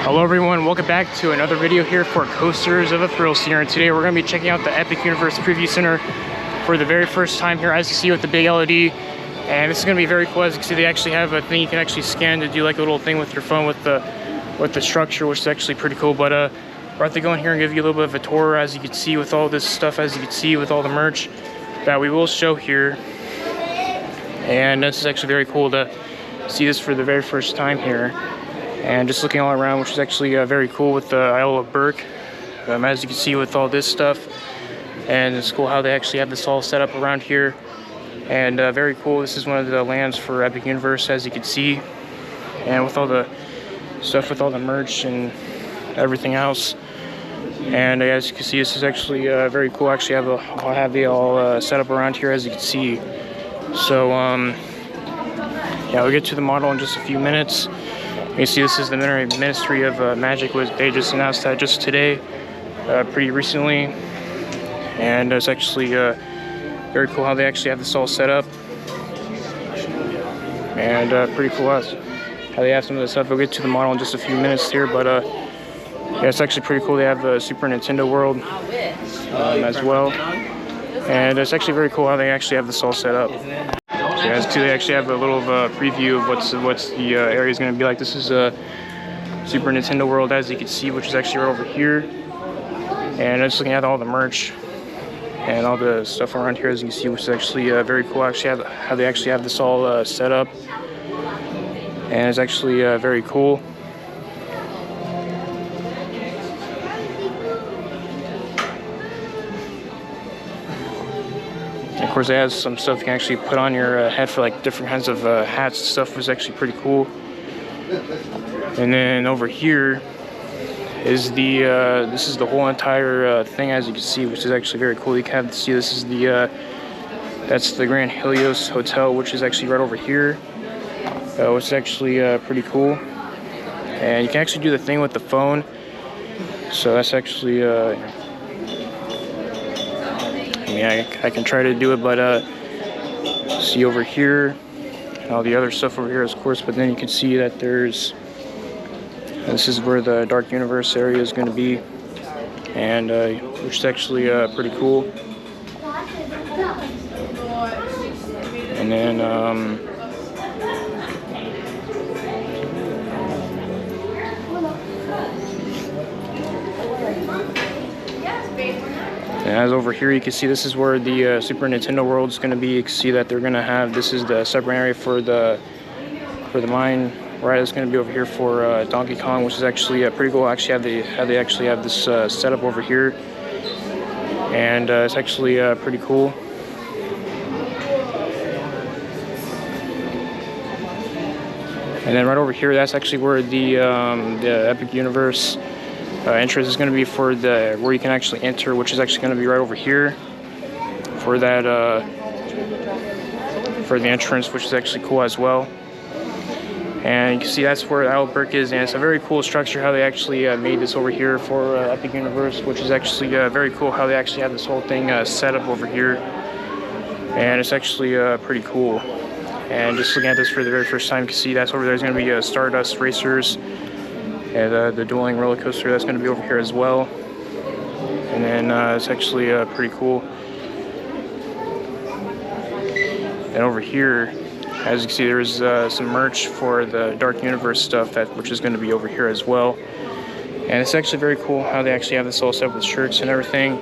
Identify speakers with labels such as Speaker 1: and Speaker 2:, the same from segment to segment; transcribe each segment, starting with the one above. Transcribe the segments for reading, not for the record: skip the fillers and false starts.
Speaker 1: Hello everyone, welcome back to another video here for Coasters of a Thrill Seeker. And today we're going to be checking out the Epic Universe Preview Center for the very first time here, as you see with the big LED. And this is going to be very cool. As you can see, they actually have a thing you can actually scan to do like a little thing with your phone with the structure, which is actually pretty cool. But we're about to go in here and give you a little bit of a tour, as you can see with all this stuff, as you can see with all the merch that we will show here. And this is actually very cool to see this for the very first time here. And just looking all around, which is actually very cool with the Isle of Berk, as you can see with all this stuff. And it's cool how they actually have this all set up around here. And very cool. This is one of the lands for Epic Universe, as you can see. And with all the stuff, with all the merch and everything else. And as you can see, this is actually very cool. Actually, I'll have it all set up around here, as you can see. So yeah, we'll get to the model in just a few minutes. You can see this is the Ministry of Magic. They just announced that just today, pretty recently. And it's actually very cool how they actually have this all set up. And pretty cool how they have some of this stuff. We'll get to the model in just a few minutes here, but yeah, it's actually pretty cool. They have the Super Nintendo World as well. And it's actually very cool how they actually have this all set up. So as they actually have a little preview of what's the area is going to be like. This is Super Nintendo World, as you can see, which is actually right over here. And just looking at all the merch and all the stuff around here, as you can see, which is actually very cool. Actually, how they actually have this all set up, and it's actually very cool. Of course, it has some stuff you can actually put on your head for like different kinds of hats and stuff, was actually pretty cool. And then over here is this is the whole entire thing, as you can see, which is actually very cool. You can see this is that's the Grand Helios Hotel, which is actually right over here, which is actually pretty cool. And you can actually do the thing with the phone, so that's actually I can try to do it, but see over here and all the other stuff over here, of course. But then you can see that this is where the Dark Universe area is going to be, and which is actually pretty cool. And then and as over here, you can see this is where the Super Nintendo World is going to be. You can see that they're going to have, this is the separate area for the mine. Right, it's going to be over here for Donkey Kong, which is actually pretty cool. Actually, how they actually have this set up over here, and it's actually pretty cool. And then right over here, that's actually where the Epic Universe entrance is going to be for where you can actually enter, which is actually going to be right over here for that for the entrance, which is actually cool as well. And you can see that's where Isle of Berk is, and it's a very cool structure how they actually made this over here for Epic Universe, which is actually very cool how they actually have this whole thing set up over here. And it's actually pretty cool. And just looking at this for the very first time, you can see that's over there is going to be Stardust Racers. And the dueling roller coaster, that's going to be over here as well. And then it's actually pretty cool. And over here, as you can see, there's some merch for the Dark Universe stuff, which is going to be over here as well. And it's actually very cool how they actually have this all set up with shirts and everything.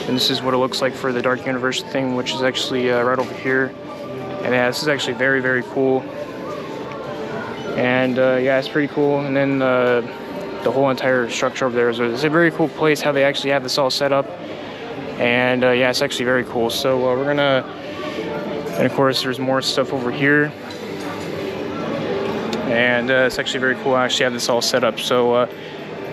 Speaker 1: And this is what it looks like for the Dark Universe thing, which is actually right over here. And yeah, this is actually very, very cool. And yeah, it's pretty cool. And then the whole entire structure over there it's a very cool place how they actually have this all set up. And yeah, it's actually very cool. So we're gonna, and of course there's more stuff over here. And it's actually very cool how I actually have this all set up. So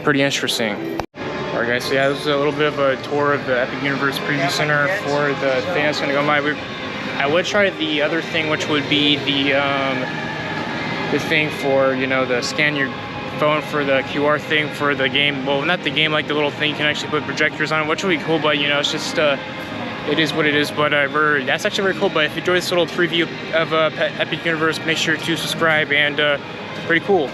Speaker 1: pretty interesting. Alright guys, so yeah, this is a little bit of a tour of the Epic Universe Preview Center for the thing that's gonna go by. I would try the other thing, which would be the thing for, you know, the scan your phone for the QR thing for the game. Well, not the game, like the little thing you can actually put projectors on, which would be cool, but you know, it's just it is what it is. But that's actually very cool. But if you enjoyed this little preview of Epic Universe, make sure to subscribe, and pretty cool.